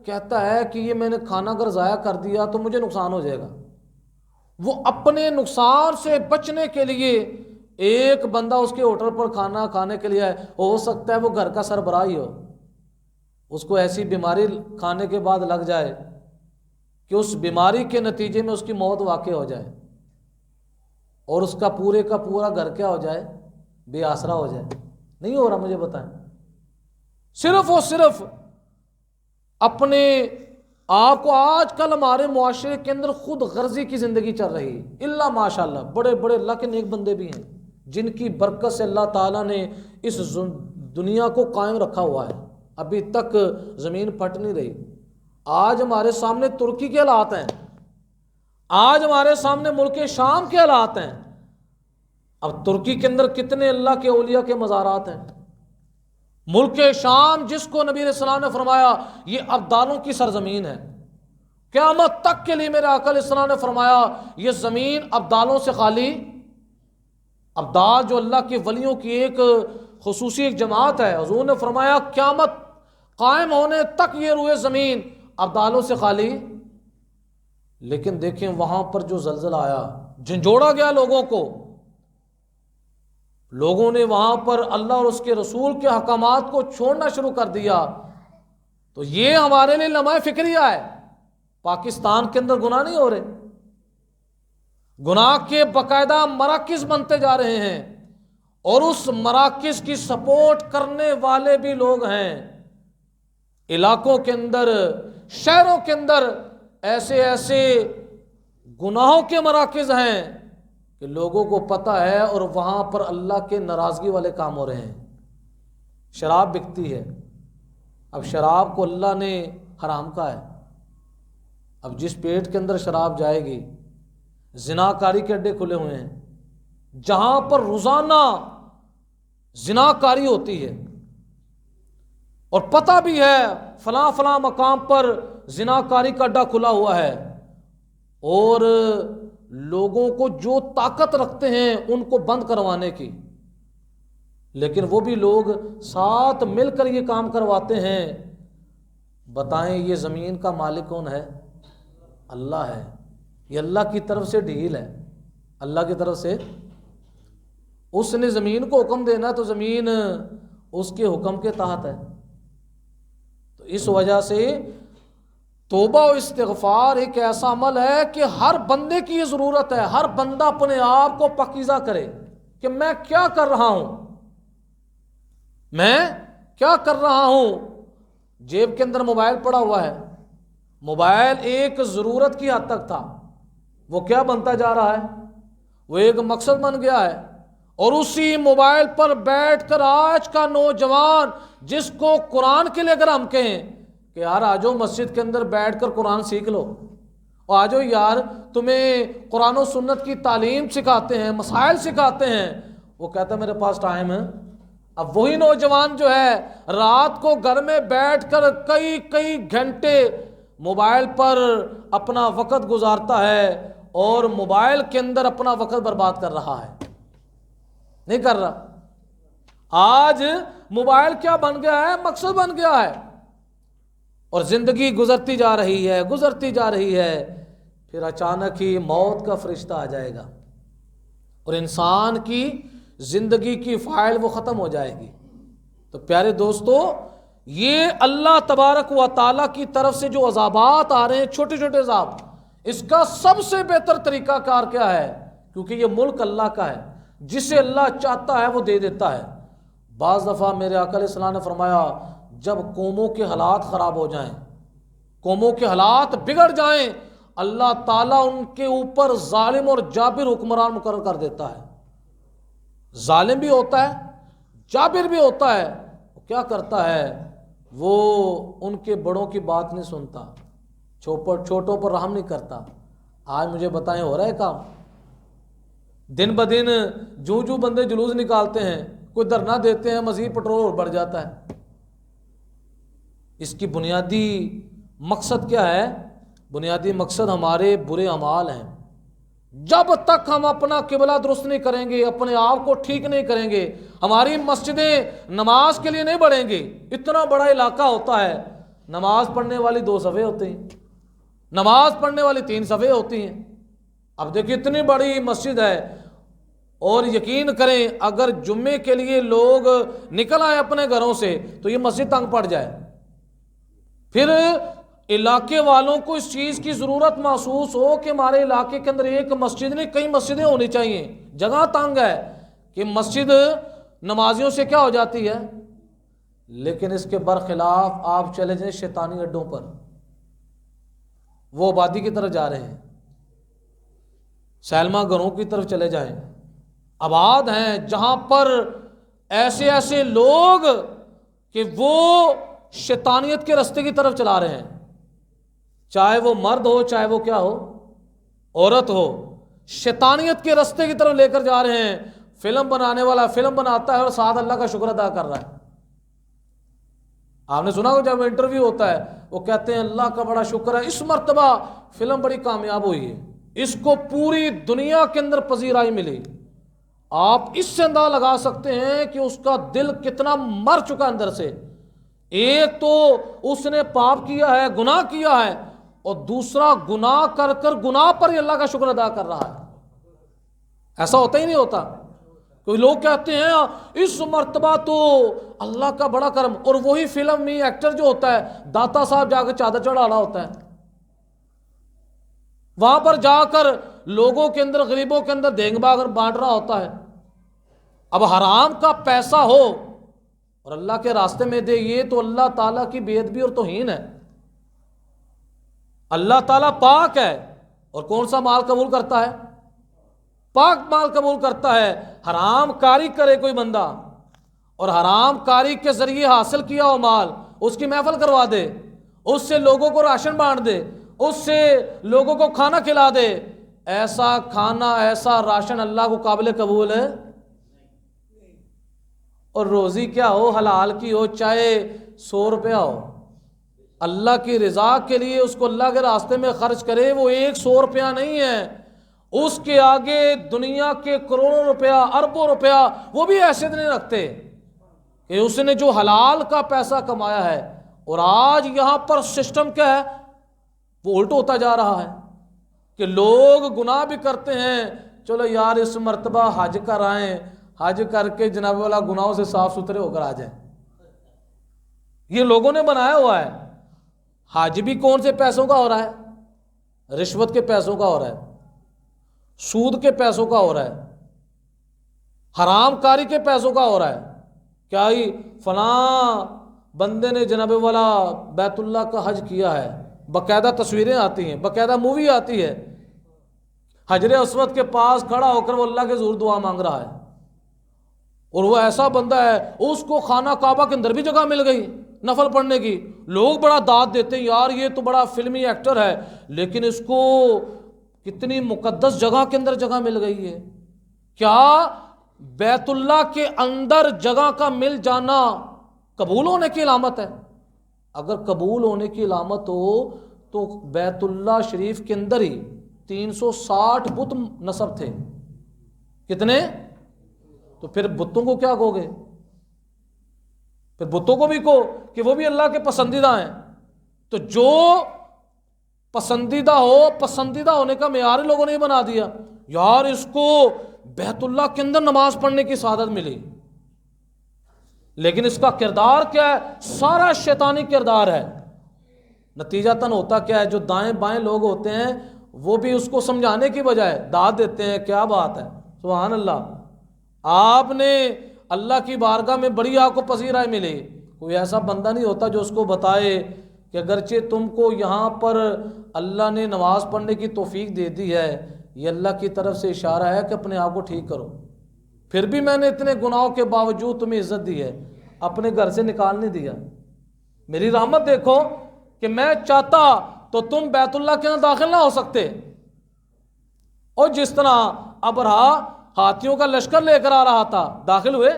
کہتا ہے کہ یہ میں نے کھانا اگر ضائع کر دیا تو مجھے نقصان ہو جائے گا۔ وہ اپنے نقصان سے بچنے کے لیے، ایک بندہ اس کے ہوٹل پر کھانا کھانے کے لیے ہے، ہو سکتا ہے وہ گھر کا سربراہ ہی ہو، اس کو ایسی بیماری کھانے کے بعد لگ جائے کہ اس بیماری کے نتیجے میں اس کی موت واقع ہو جائے اور اس کا پورا گھر کیا ہو جائے؟ بے آسرا ہو جائے۔ نہیں ہو رہا؟ مجھے بتائیں۔ صرف اور صرف اپنے آپ کو، آج کل ہمارے معاشرے کے اندر خود غرضی کی زندگی چل رہی ہے۔ اللہ ماشاء اللہ بڑے بڑے اللہ کے نیک بندے بھی ہیں جن کی برکت سے اللہ تعالیٰ نے اس دنیا کو قائم رکھا ہوا ہے، ابھی تک زمین پھٹ نہیں رہی۔ آج ہمارے سامنے ترکی کے حالات ہیں، آج ہمارے سامنے ملک شام کے حالات ہیں۔ اب ترکی کے اندر کتنے اللہ کے اولیاء کے مزارات ہیں۔ ملک شام جس کو نبی علیہ السلام نے فرمایا یہ ابدالوں کی سرزمین ہے، قیامت تک کے لیے میرے آقا علیہ السلام نے فرمایا یہ زمین ابدالوں سے خالی، ابدال جو اللہ کے ولیوں کی ایک خصوصی ایک جماعت ہے، حضور نے فرمایا قیامت قائم ہونے تک یہ روئے زمین ابدالوں سے خالی۔ لیکن دیکھیں وہاں پر جو زلزلہ آیا، جھنجھوڑا گیا لوگوں کو، لوگوں نے وہاں پر اللہ اور اس کے رسول کے احکامات کو چھوڑنا شروع کر دیا۔ تو یہ ہمارے لیے لمحہ فکریہ ہے۔ پاکستان کے اندر گناہ نہیں ہو رہے، گناہ کے باقاعدہ مراکز بنتے جا رہے ہیں، اور اس مراکز کی سپورٹ کرنے والے بھی لوگ ہیں۔ علاقوں کے اندر، شہروں کے اندر ایسے ایسے گناہوں کے مراکز ہیں کہ لوگوں کو پتہ ہے اور وہاں پر اللہ کے ناراضگی والے کام ہو رہے ہیں۔ شراب بکتی ہے، اب شراب کو اللہ نے حرام کہا ہے، اب جس پیٹ کے اندر شراب جائے گی، زناکاری کے اڈے کھلے ہوئے ہیں جہاں پر روزانہ زناکاری ہوتی ہے، اور پتہ بھی ہے فلاں فلاں مقام پر زناکاری کا اڈا کھلا ہوا ہے، اور لوگوں کو جو طاقت رکھتے ہیں ان کو بند کروانے کی، لیکن وہ بھی لوگ ساتھ مل کر یہ کام کرواتے ہیں۔ بتائیں یہ زمین کا مالک کون ہے؟ اللہ ہے۔ یہ اللہ کی طرف سے ڈھیل ہے، اللہ کی طرف سے اس نے زمین کو حکم دینا تو زمین اس کے حکم کے تحت ہے۔ تو اس وجہ سے توبہ و استغفار ایک ایسا عمل ہے کہ ہر بندے کی یہ ضرورت ہے، ہر بندہ اپنے آپ کو پاکیزہ کرے کہ میں کیا کر رہا ہوں، میں کیا کر رہا ہوں۔ جیب کے اندر موبائل پڑا ہوا ہے، موبائل ایک ضرورت کی حد تک تھا، وہ کیا بنتا جا رہا ہے؟ وہ ایک مقصد بن گیا ہے، اور اسی موبائل پر بیٹھ کر آج کا نوجوان جس کو قرآن کے لیے اگر ہم کہیں کہ یار آجو مسجد کے اندر بیٹھ کر قرآن سیکھ لو، اور آجو یار تمہیں قرآن و سنت کی تعلیم سکھاتے ہیں، مسائل سکھاتے ہیں، وہ کہتا ہے میرے پاس ٹائم ہے۔ اب وہی نوجوان جو ہے رات کو گھر میں بیٹھ کر کئی گھنٹے موبائل پر اپنا وقت گزارتا ہے، اور موبائل کے اندر اپنا وقت برباد کر رہا ہے، نہیں کر رہا۔ آج موبائل کیا بن گیا ہے؟ مقصد بن گیا ہے، اور زندگی گزرتی جا رہی ہے، پھر اچانک ہی موت کا فرشتہ آ جائے گا اور انسان کی زندگی کی فائل وہ ختم ہو جائے گی۔ تو پیارے دوستو، یہ اللہ تبارک و تعالیٰ کی طرف سے جو عذابات آ رہے ہیں، چھوٹے چھوٹے عذاب، اس کا سب سے بہتر طریقہ کار کیا ہے؟ کیونکہ یہ ملک اللہ کا ہے، جسے اللہ چاہتا ہے وہ دے دیتا ہے۔ بعض دفعہ میرے آقا علیہ السلام نے فرمایا جب قوموں کے حالات خراب ہو جائیں، قوموں کے حالات بگڑ جائیں، اللہ تعالیٰ ان کے اوپر ظالم اور جابر حکمران مقرر کر دیتا ہے۔ ظالم بھی ہوتا ہے، جابر بھی ہوتا ہے۔ کیا کرتا ہے وہ؟ ان کے بڑوں کی بات نہیں سنتا، چھوٹوں پر رحم نہیں کرتا۔ آج مجھے بتائیں ہو رہا ہے کام؟ دن بدن جو بندے جلوس نکالتے ہیں، کوئی دھرنا دیتے ہیں، مزید پٹرول اور بڑھ جاتا ہے۔ اس کی بنیادی مقصد کیا ہے؟ بنیادی مقصد ہمارے برے اعمال ہیں۔ جب تک ہم اپنا قبلہ درست نہیں کریں گے، اپنے آپ کو ٹھیک نہیں کریں گے، ہماری مسجدیں نماز کے لیے نہیں بڑھیں گی۔ اتنا بڑا علاقہ ہوتا ہے، نماز پڑھنے والی 2 صفیں ہوتی ہیں، نماز پڑھنے والی 3 صفیں ہوتی ہیں۔ اب دیکھیں اتنی بڑی مسجد ہے، اور یقین کریں اگر جمعے کے لیے لوگ نکل آئے اپنے گھروں سے تو یہ مسجد تنگ پڑ جائے۔ پھر علاقے والوں کو اس چیز کی ضرورت محسوس ہو کہ ہمارے علاقے کے اندر ایک مسجد نہیں کئی مسجدیں ہونی چاہیے، جگہ تنگ ہے کہ مسجد نمازیوں سے کیا ہو جاتی ہے۔ لیکن اس کے برخلاف آپ چلے جائیں شیطانی اڈوں پر، وہ آبادی کی طرف جا رہے ہیں، سینما گھروں کی طرف چلے جائیں، آباد ہیں جہاں پر ایسے ایسے لوگ کہ وہ شیطانیت کے رستے کی طرف چلا رہے ہیں، چاہے وہ مرد ہو چاہے وہ کیا ہو، عورت ہو، شیطانیت کے رستے کی طرف لے کر جا رہے ہیں۔ فلم بنانے والا فلم بناتا ہے اور ساتھ اللہ کا شکر ادا کر رہا ہے۔ آپ نے سنا ہو جب انٹرویو ہوتا ہے وہ کہتے ہیں اللہ کا بڑا شکر ہے اس مرتبہ فلم بڑی کامیاب ہوئی ہے، اس کو پوری دنیا کے اندر پذیرائی ملی۔ آپ اس سے اندازہ لگا سکتے ہیں کہ اس کا دل کتنا مر چکا اندر سے۔ ایک تو اس نے پاپ کیا ہے، گناہ کیا ہے، اور دوسرا گناہ کر کر گناہ پر ہی اللہ کا شکر ادا کر رہا ہے۔ ایسا ہوتا ہی نہیں ہوتا۔ کوئی لوگ کہتے ہیں اس مرتبہ تو اللہ کا بڑا کرم، اور وہی فلم میں ایکٹر جو ہوتا ہے داتا صاحب جا کے چادر چڑھا رہا ہوتا ہے، وہاں پر جا کر لوگوں کے اندر غریبوں کے اندر دینگ باغ بانٹ رہا ہوتا ہے۔ اب حرام کا پیسہ ہو اور اللہ کے راستے میں دے، یہ تو اللہ تعالیٰ کی بے ادبی اور توہین ہے۔ اللہ تعالیٰ پاک ہے، اور کون سا مال قبول کرتا ہے؟ پاک مال قبول کرتا ہے۔ حرام کاری کرے کوئی بندہ اور حرام کاری کے ذریعے حاصل کیا ہو مال، اس کی محفل کروا دے، اس سے لوگوں کو راشن بانٹ دے، اس سے لوگوں کو کھانا کھلا دے، ایسا کھانا ایسا راشن اللہ کو قابل قبول ہے؟ اور روزی کیا ہو، حلال کی ہو، چاہے 100 روپیہ ہو، اللہ کی رضا کے لیے اس کو اللہ کے راستے میں خرچ کرے، وہ 100 روپیہ نہیں ہے، اس کے آگے دنیا کے کروڑوں روپیہ اربوں روپیہ وہ بھی حیثیت نہیں رکھتے کہ اس نے جو حلال کا پیسہ کمایا ہے۔ اور آج یہاں پر سسٹم کیا ہے، وہ الٹ ہوتا جا رہا ہے کہ لوگ گناہ بھی کرتے ہیں، چلو یار اس مرتبہ حج کر آئیں، حج کر کے جناب والا گناہوں سے صاف ستھرے ہو کر آ جائیں۔ یہ لوگوں نے بنایا ہوا ہے۔ حج بھی کون سے پیسوں کا ہو رہا ہے؟ رشوت کے پیسوں کا ہو رہا ہے، سود کے پیسوں کا ہو رہا ہے، حرام کاری کے پیسوں کا ہو رہا ہے۔ کیا ہی فلاں بندے نے جناب والا بیت اللہ کا حج کیا ہے، باقاعدہ تصویریں آتی ہیں، باقاعدہ مووی آتی ہے، حجر اسود کے پاس کھڑا ہو کر وہ اللہ کے حضور دعا مانگ رہا ہے، اور وہ ایسا بندہ ہے اس کو خانہ کعبہ کے اندر بھی جگہ مل گئی نفل پڑھنے کی۔ لوگ بڑا داد دیتے ہیں یار یہ تو بڑا فلمی ایکٹر ہے، لیکن اس کو کتنی مقدس جگہ کے اندر جگہ مل گئی ہے۔ کیا بیت اللہ کے اندر جگہ کا مل جانا قبول ہونے کی علامت ہے؟ اگر قبول ہونے کی علامت ہو تو بیت اللہ شریف کے اندر ہی 360 بت نصب تھے۔ کتنے؟ تو پھر بتوں کو کیا کہو گے؟ پھر بتوں کو بھی کہو کہ وہ بھی اللہ کے پسندیدہ ہیں۔ تو جو پسندیدہ ہو، پسندیدہ ہونے کا معیار لوگوں نے بنا دیا، یار اس کو بیت اللہ کے اندر نماز پڑھنے کی سعادت ملی، لیکن اس کا کردار کیا ہے؟ سارا شیطانی کردار ہے۔ نتیجتاً ہوتا کیا ہے؟ جو دائیں بائیں لوگ ہوتے ہیں وہ بھی اس کو سمجھانے کی بجائے داد دیتے ہیں۔ کیا بات ہے، سبحان اللہ! آپ نے اللہ کی بارگاہ میں بڑی آپ کو پذیرائی ملی، کوئی ایسا بندہ نہیں ہوتا جو اس کو بتائے کہ اگرچہ تم کو یہاں پر اللہ نے نماز پڑھنے کی توفیق دے دی ہے، یہ اللہ کی طرف سے اشارہ ہے کہ اپنے آپ کو ٹھیک کرو، پھر بھی میں نے اتنے گناہوں کے باوجود تمہیں عزت دی ہے، اپنے گھر سے نکال نہیں دیا۔ میری رحمت دیکھو کہ میں چاہتا تو تم بیت اللہ کے اندر داخل نہ ہو سکتے، اور جس طرح ابرہا ہاتھیوں کا لشکر لے کر آ رہا تھا داخل ہوئے۔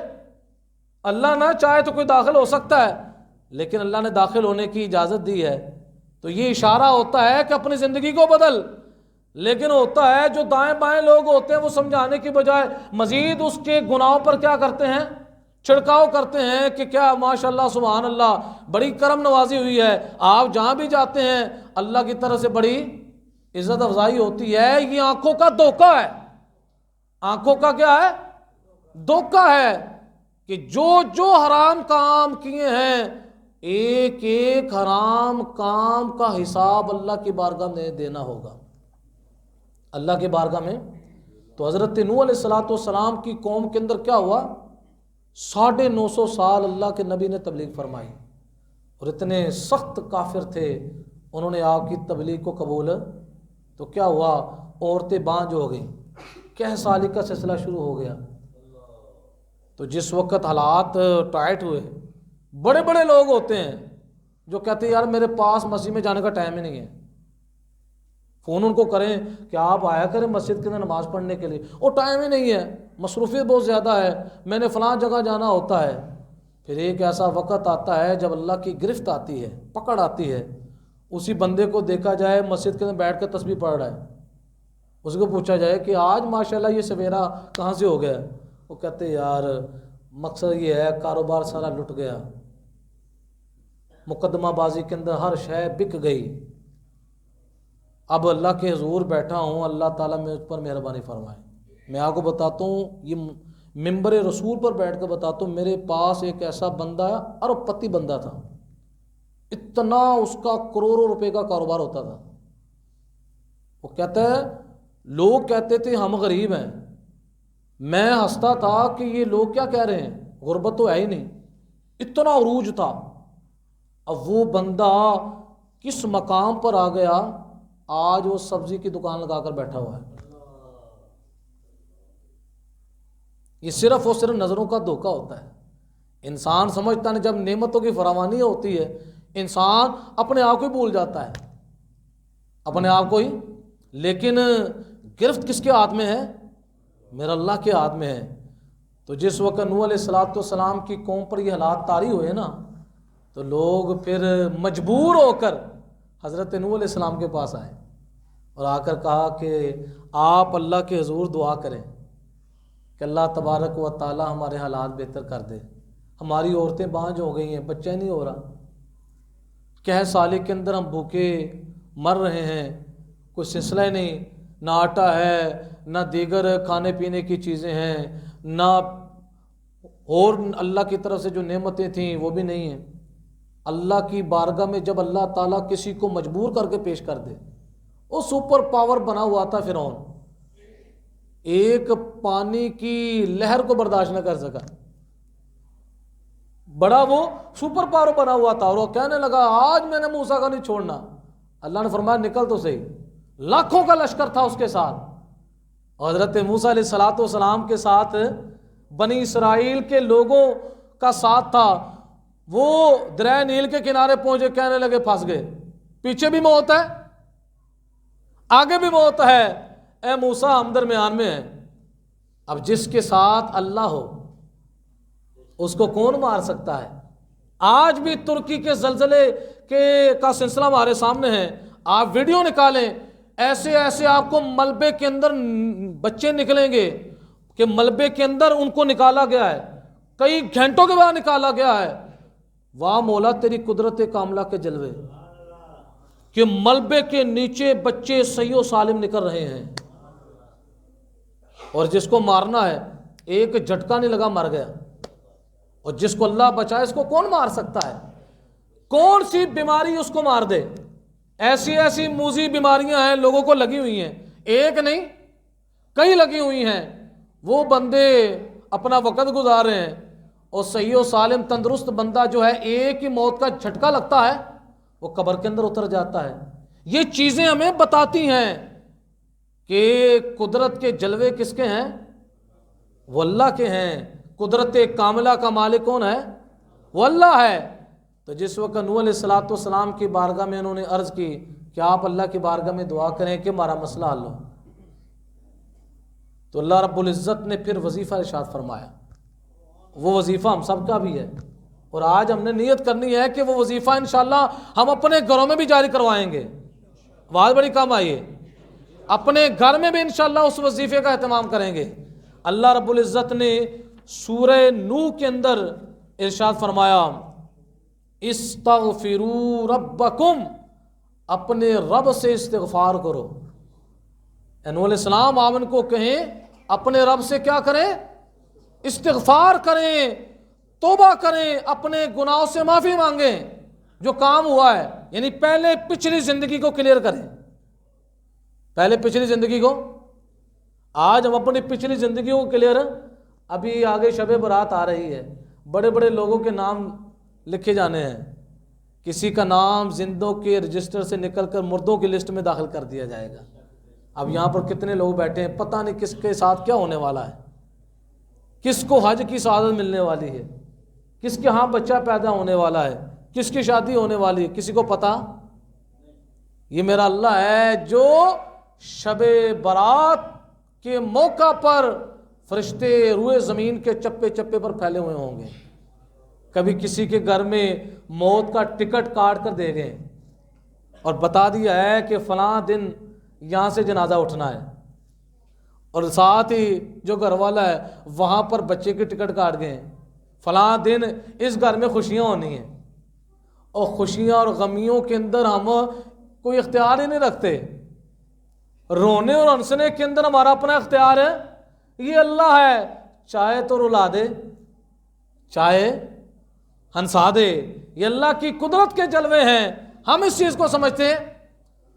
اللہ نہ چاہے تو کوئی داخل ہو سکتا ہے، لیکن اللہ نے داخل ہونے کی اجازت دی ہے، تو یہ اشارہ ہوتا ہے کہ اپنی زندگی کو بدل۔ لیکن ہوتا ہے جو دائیں بائیں لوگ ہوتے ہیں وہ سمجھانے کی بجائے مزید اس کے گناہوں پر کیا کرتے ہیں؟ چھڑکاؤ کرتے ہیں کہ کیا ماشاءاللہ سبحان اللہ بڑی کرم نوازی ہوئی ہے، آپ جہاں بھی جاتے ہیں اللہ کی طرف سے بڑی عزت افزائی ہوتی ہے۔ یہ آنکھوں کا دھوکہ ہے، آنکھوں کا کیا ہے؟ دھوکہ ہے کہ جو حرام کام کیے ہیں ایک ایک حرام کام کا حساب اللہ کی بارگاہ میں دینا ہوگا، اللہ کی بارگاہ میں۔ تو حضرت نوح علیہ السلام کی قوم کے اندر کیا ہوا؟ 950 سال اللہ کے نبی نے تبلیغ فرمائی، اور اتنے سخت کافر تھے، انہوں نے آپ کی تبلیغ کو قبول، تو کیا ہوا؟ عورتیں بانجھ ہو گئیں، کہہ سالی کا سلسلہ شروع ہو گیا۔ تو جس وقت حالات ٹائٹ ہوئے، بڑے بڑے لوگ ہوتے ہیں جو کہتے ہیں یار میرے پاس مسجد میں جانے کا ٹائم ہی نہیں ہے، فون ان کو کریں کہ آپ آیا کریں مسجد کے اندر نماز پڑھنے کے لیے، اور ٹائم ہی نہیں ہے، مصروفیت بہت زیادہ ہے، میں نے فلاں جگہ جانا ہوتا ہے۔ پھر ایک ایسا وقت آتا ہے جب اللہ کی گرفت آتی ہے، پکڑ آتی ہے، اسی بندے کو دیکھا جائے مسجد کے اندر بیٹھ کر تسبیح پڑھ رہا ہے، اس کو پوچھا جائے کہ آج ماشاءاللہ یہ سویرا کہاں سے ہو گیا؟ وہ کہتے یار مقصد یہ ہے کاروبار سارا لٹ گیا، مقدمہ بازی کے اندر ہر شے بک گئی، اب اللہ کے حضور بیٹھا ہوں، اللہ تعالیٰ مجھ پر مہربانی فرمائے۔ میں آپ کو بتاتا ہوں، یہ ممبر رسول پر بیٹھ کر بتاتا ہوں، میرے پاس ایک ایسا بندہ ارب پتی بندہ تھا، اتنا اس کا کروڑوں روپے کا کاروبار ہوتا تھا۔ وہ کہتا ہے لوگ کہتے تھے ہم غریب ہیں، میں ہنستا تھا کہ یہ لوگ کیا کہہ رہے ہیں، غربت تو ہے ہی نہیں، اتنا عروج تھا۔ اب وہ بندہ کس مقام پر آ گیا، آج وہ سبزی کی دکان لگا کر بیٹھا ہوا ہے۔ یہ صرف اور صرف نظروں کا دھوکہ ہوتا ہے۔ انسان سمجھتا نہیں، جب نعمتوں کی فراوانی ہوتی ہے انسان اپنے آپ کو ہی بھول جاتا ہے، اپنے آپ کو ہی۔ لیکن گرفت کس کے ہاتھ میں ہے؟ میرا اللہ کے ہاتھ میں ہے۔ تو جس وقت نوح علیہ السلام کی قوم پر یہ حالات طاری ہوئے نا، تو لوگ پھر مجبور ہو کر حضرت نوح علیہ السلام کے پاس آئے اور آ کر کہا کہ آپ اللہ کے حضور دعا کریں کہ اللہ تبارک و تعالی ہمارے حالات بہتر کر دے، ہماری عورتیں بانجھ ہو گئی ہیں، بچہ نہیں ہو رہا، کہہ سالے کے اندر ہم بھوکے مر رہے ہیں، کوئی سلسلہ ہی نہیں، نہ آٹا ہے، نہ دیگر کھانے پینے کی چیزیں ہیں، نہ اور اللہ کی طرف سے جو نعمتیں تھیں وہ بھی نہیں ہیں۔ اللہ کی بارگاہ میں جب اللہ تعالیٰ کسی کو مجبور کر کے پیش کر دے، وہ سپر پاور بنا ہوا تھا فرعون، ایک پانی کی لہر کو برداشت نہ کر سکا، بڑا وہ سپر پاور بنا ہوا تھا، اور وہ کہنے لگا آج میں نے موسیٰ کا نہیں چھوڑنا۔ اللہ نے فرمایا نکل تو صحیح، لاکھوں کا لشکر تھا اس کے ساتھ، اور حضرت موسیٰ علیہ السلام کے ساتھ بنی اسرائیل کے لوگوں کا ساتھ تھا۔ وہ دریائے نیل کے کنارے پہنچے، کہنے لگے پھنس گئے، پیچھے بھی موت ہے آگے بھی موت ہے، اے موسیٰ ہم درمیان میں ہیں۔ اب جس کے ساتھ اللہ ہو اس کو کون مار سکتا ہے؟ آج بھی ترکی کے زلزلے کا سلسلہ ہمارے سامنے ہے، آپ ویڈیو نکالیں، ایسے ایسے آپ کو ملبے کے اندر بچے نکلیں گے کہ ملبے کے اندر ان کو نکالا گیا ہے، کئی گھنٹوں کے بعد نکالا گیا ہے۔ واہ مولا تیری قدرت کاملہ کے جلوے کہ ملبے کے نیچے بچے صحیح و سالم نکل رہے ہیں، اور جس کو مارنا ہے ایک جھٹکا نہیں لگا مر گیا، اور جس کو اللہ بچائے اس کو کون مار سکتا ہے؟ کون سی بیماری اس کو مار دے؟ ایسی ایسی موذی بیماریاں ہیں لوگوں کو لگی ہوئی ہیں، ایک نہیں کئی لگی ہوئی ہیں، وہ بندے اپنا وقت گزار رہے ہیں، اور صحیح و سالم تندرست بندہ جو ہے ایک ہی موت کا جھٹکا لگتا ہے وہ قبر کے اندر اتر جاتا ہے۔ یہ چیزیں ہمیں بتاتی ہیں کہ قدرت کے جلوے کس کے ہیں؟ وہ اللہ کے ہیں۔ قدرت کاملہ کا مالک کون ہے؟ وہ اللہ ہے۔ تو جس وقت نوح علیہ السلام کی بارگاہ میں انہوں نے عرض کی کہ آپ اللہ کی بارگاہ میں دعا کریں کہ ہمارا مسئلہ حل ہو، تو اللہ رب العزت نے پھر وظیفہ ارشاد فرمایا۔ وہ وظیفہ ہم سب کا بھی ہے، اور آج ہم نے نیت کرنی ہے کہ وہ وظیفہ انشاءاللہ ہم اپنے گھروں میں بھی جاری کروائیں گے۔ آواز بڑی کم آئی ہے، اپنے گھر میں بھی انشاءاللہ اس وظیفے کا اہتمام کریں گے۔ اللہ رب العزت نے سورہ نوح کے اندر ارشاد فرمایا، استغفروا ربکم، اپنے رب سے استغفار کرو۔ نوح علیہ السلام آپ ان کو کہیں اپنے رب سے کیا کریں؟ استغفار کریں، توبہ کریں، اپنے گناہوں سے معافی مانگیں جو کام ہوا ہے، یعنی پہلے پچھلی زندگی کو کلیئر کریں۔ پہلے پچھلی زندگی کو، آج ہم اپنی پچھلی زندگی کو کلیئر، ابھی آگے شب برات آ رہی ہے، بڑے بڑے لوگوں کے نام لکھے جانے ہیں، کسی کا نام زندوں کے رجسٹر سے نکل کر مردوں کی لسٹ میں داخل کر دیا جائے گا۔ اب یہاں پر کتنے لوگ بیٹھے ہیں، پتہ نہیں کس کے ساتھ کیا ہونے والا ہے، کس کو حج کی سعادت ملنے والی ہے، کس کے ہاں بچہ پیدا ہونے والا ہے، کس کی شادی ہونے والی ہے، کسی کو پتہ؟ یہ میرا اللہ ہے جو شب برات کے موقع پر فرشتے روئے زمین کے چپے چپے پر پھیلے ہوئے ہوں گے، کبھی کسی کے گھر میں موت کا ٹکٹ کاٹ کر دے گئے اور بتا دیا ہے کہ فلاں دن یہاں سے جنازہ اٹھنا ہے، اور ساتھ ہی جو گھر والا ہے وہاں پر بچے کی ٹکٹ کاٹ گئے، فلاں دن اس گھر میں خوشیاں ہونی ہیں، اور خوشیاں اور غمیوں کے اندر ہم کوئی اختیار ہی نہیں رکھتے، رونے اور ہنسنے کے اندر ہمارا اپنا اختیار ہے، یہ اللہ ہے، چاہے تو رلا دے چاہے ہنسا دے، یہ اللہ کی قدرت کے جلوے ہیں، ہم اس چیز کو سمجھتے ہیں۔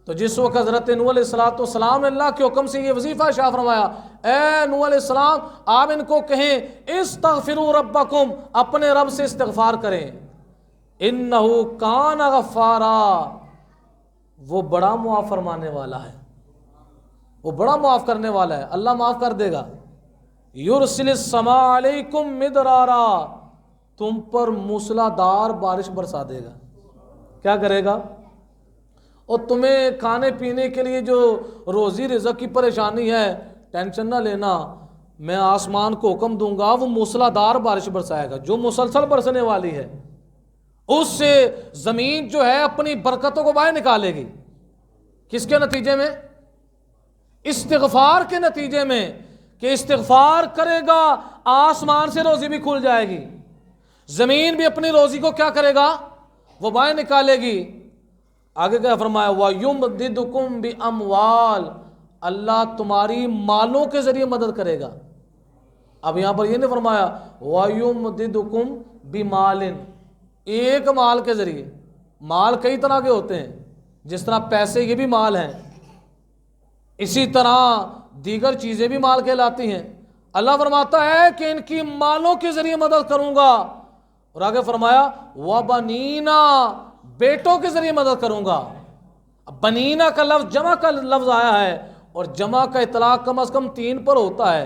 تو جس وقت حضرت نوح علیہ السلام نے اللہ کے حکم سے یہ وظیفہ شاہ فرمایا، اے نوح علیہ السلام آپ ان کو کہیں استغفروا ربکم، اپنے رب سے استغفار کریں، انہ کان غفارا، وہ بڑا معاف فرمانے والا ہے، وہ بڑا معاف کرنے والا ہے، اللہ معاف کر دے گا۔ یرسل السماء علیکم مدرارا، تم پر موسلادھار بارش برسا دے گا۔ کیا کرے گا؟ اور تمہیں کھانے پینے کے لیے جو روزی رزق کی پریشانی ہے ٹینشن نہ لینا، میں آسمان کو حکم دوں گا وہ موسلادھار بارش برسائے گا جو مسلسل برسنے والی ہے، اس سے زمین جو ہے اپنی برکتوں کو باہر نکالے گی۔ کس کے نتیجے میں؟ استغفار کے نتیجے میں، کہ استغفار کرے گا آسمان سے روزی بھی کھل جائے گی، زمین بھی اپنی روزی کو کیا کرے گا؟ وہ باہر نکالے گی۔ آگے کیا فرمایا؟ وَيُمْدِدُكُمْ بِأَمْوَالٍ، اللہ تمہاری مالوں کے ذریعے مدد کرے گا۔ اب یہاں پر یہ نہیں فرمایا وَيُمْدِدُكُمْ بِمَالٍ، ایک مال کے ذریعے، مال کئی طرح کے ہوتے ہیں، جس طرح پیسے یہ بھی مال ہیں، اسی طرح دیگر چیزیں بھی مال کہلاتی ہیں۔ اللہ فرماتا ہے کہ ان کی مالوں کے ذریعے مدد کروں گا، اور آگے فرمایا وَبَنِينَ، بیٹوں کے ذریعے مدد کروں گا۔ بنینا کا لفظ جمع کا لفظ آیا ہے، اور جمع کا اطلاق کم از کم 3 پر ہوتا ہے،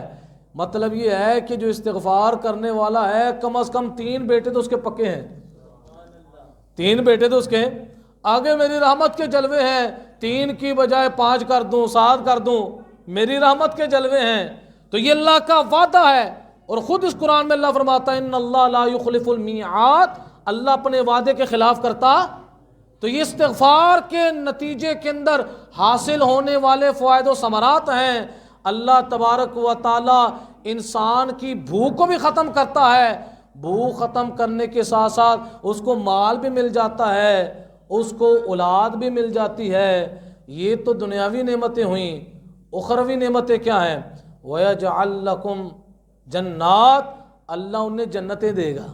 مطلب یہ ہے کہ جو استغفار کرنے والا ہے کم از کم 3 بیٹے تو اس کے پکے ہیں، 3 بیٹے تو اس کے آگے میری رحمت کے جلوے ہیں، 3 کی بجائے 5 کر دوں 7 کر دوں، میری رحمت کے جلوے ہیں۔ تو یہ اللہ کا وعدہ ہے، اور خود اس قرآن میں اللہ فرماتا ہے ان اللہ لا یخلف المیعاد، اللہ اپنے وعدے کے خلاف کرتا۔ تو یہ استغفار کے نتیجے کے اندر حاصل ہونے والے فوائد و ثمرات ہیں۔ اللہ تبارک و تعالی انسان کی بھوک کو بھی ختم کرتا ہے، بھوک ختم کرنے کے ساتھ ساتھ اس کو مال بھی مل جاتا ہے، اس کو اولاد بھی مل جاتی ہے۔ یہ تو دنیاوی نعمتیں ہوئیں، اخروی نعمتیں کیا ہیں؟ وَيَجْعَلْ لَكُمْ جنات، اللہ انہیں جنتیں دے گا۔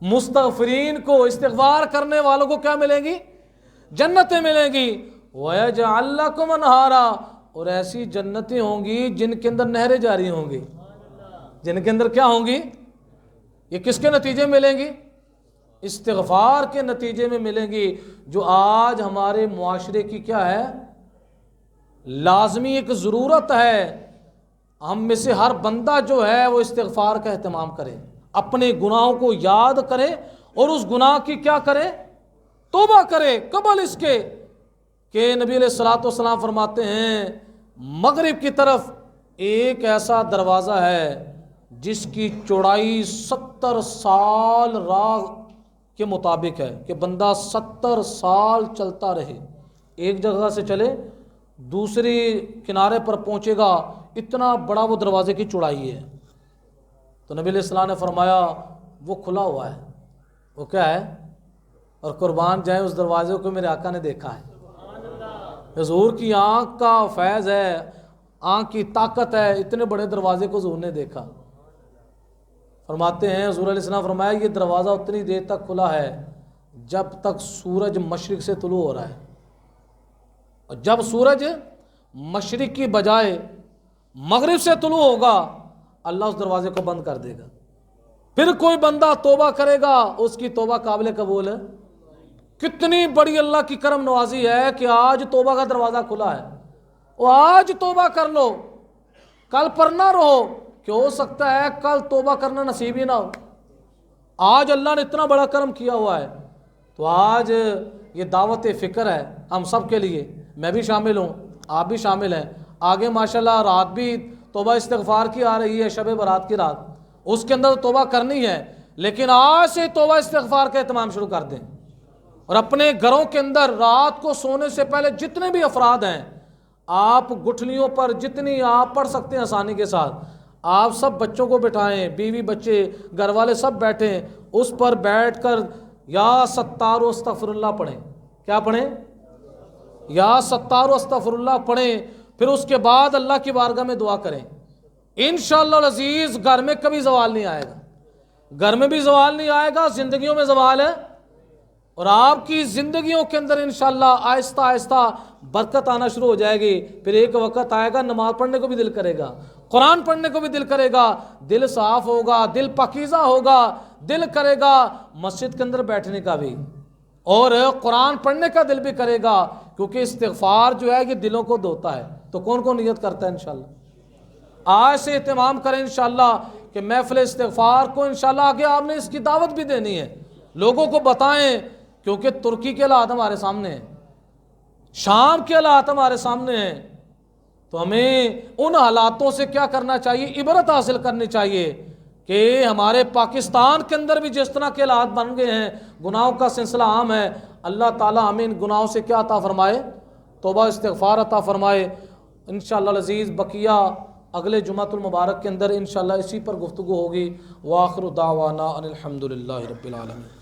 مستغفرین کو، استغفار کرنے والوں کو کیا ملیں گی؟ جنتیں ملیں گی۔ وَيَجْعَلْ لَكُمْ أَنْهَارًا، اور ایسی جنتیں ہوں گی جن کے اندر نہریں جاری ہوں گی۔ جن کے اندر کیا ہوں گی؟ یہ کس کے نتیجے ملیں گی؟ استغفار کے نتیجے میں ملیں گی، جو آج ہمارے معاشرے کی کیا ہے؟ لازمی ایک ضرورت ہے۔ ہم میں سے ہر بندہ جو ہے وہ استغفار کا اہتمام کرے، اپنے گناہوں کو یاد کرے اور اس گناہ کی کیا کرے؟ توبہ کرے، قبل اس کے کہ نبی علیہ الصلوۃ والسلام فرماتے ہیں مغرب کی طرف ایک ایسا دروازہ ہے جس کی چوڑائی 70 سال راہ کے مطابق ہے، کہ بندہ 70 سال چلتا رہے، ایک جگہ سے چلے دوسری کنارے پر پہنچے گا، اتنا بڑا وہ دروازے کی چوڑائی ہے۔ تو نبی علیہ السلام نے فرمایا وہ کھلا ہوا ہے، وہ کیا ہے؟ اور قربان جائیں اس دروازے کو میرے آقا نے دیکھا ہے۔ حضور کی آنکھ کا فیض ہے، آنکھ کی طاقت ہے، اتنے بڑے دروازے کو حضور نے دیکھا۔ فرماتے ہیں حضور علیہ السلام فرمایا یہ دروازہ اتنی دیر تک کھلا ہے جب تک سورج مشرق سے طلوع ہو رہا ہے، اور جب سورج مشرق کی بجائے مغرب سے طلوع ہوگا اللہ اس دروازے کو بند کر دے گا۔ پھر کوئی بندہ توبہ کرے گا، اس کی توبہ قابل قبول ہے۔ کتنی بڑی اللہ کی کرم نوازی ہے کہ آج توبہ کا دروازہ کھلا ہے، وہ آج توبہ کر لو، کل پر نہ رہو، کہ ہو سکتا ہے کل توبہ کرنا نصیب ہی نہ ہو۔ آج اللہ نے اتنا بڑا کرم کیا ہوا ہے، تو آج یہ دعوت فکر ہے ہم سب کے لیے، میں بھی شامل ہوں، آپ بھی شامل ہیں۔ آگے ماشاءاللہ رات بھی توبہ استغفار کی آ رہی ہے، شب برات کی رات، اس کے اندر توبہ کرنی ہے، لیکن آج سے توبہ استغفار کا اہتمام شروع کر دیں، اور اپنے گھروں کے اندر رات کو سونے سے پہلے جتنے بھی افراد ہیں، آپ گٹھلیوں پر جتنی آپ پڑھ سکتے ہیں آسانی کے ساتھ، آپ سب بچوں کو بٹھائیں، بیوی بچے گھر والے سب بیٹھیں، اس پر بیٹھ کر یا ستار و استغفر اللہ پڑھیں۔ کیا پڑھیں؟ یا ستار و استغفر اللہ پڑھیں، پھر اس کے بعد اللہ کی بارگاہ میں دعا کریں۔ انشاءاللہ العزیز گھر میں کبھی زوال نہیں آئے گا، گھر میں بھی زوال نہیں آئے گا، زندگیوں میں زوال ہے، اور آپ کی زندگیوں کے اندر انشاءاللہ آہستہ آہستہ برکت آنا شروع ہو جائے گی۔ پھر ایک وقت آئے گا نماز پڑھنے کو بھی دل کرے گا، قرآن پڑھنے کو بھی دل کرے گا، دل صاف ہوگا، دل پاکیزہ ہوگا، دل کرے گا مسجد کے اندر بیٹھنے کا بھی، اور قرآن پڑھنے کا دل بھی کرے گا، کیونکہ استغفار جو ہے یہ دلوں کو دھوتا ہے۔ تو کون کون نیت کرتا ہے انشاءاللہ؟ آج سے اہتمام کریں انشاءاللہ کہ محفل استغفار کو انشاءاللہ آگے آپ نے اس کی دعوت بھی دینی ہے، لوگوں کو بتائیں، کیونکہ ترکی کے حالات ہمارے سامنے ہیں، شام کے حالات ہمارے سامنے ہیں، تو ہمیں ان حالاتوں سے کیا کرنا چاہیے؟ عبرت حاصل کرنی چاہیے کہ ہمارے پاکستان کے اندر بھی جس طرح کے حالات بن گئے ہیں، گناہوں کا سلسلہ عام ہے، اللہ تعالیٰ ہمیں ان گناہوں سے کیا عطا فرمائے؟ توبہ استغفار عطا فرمائے۔ انشاءاللہ العزیز بقیہ اگلے جمعۃ المبارک کے اندر انشاءاللہ اسی پر گفتگو ہوگی۔ وآخر دعوانا ان الحمد للہ رب العالمین۔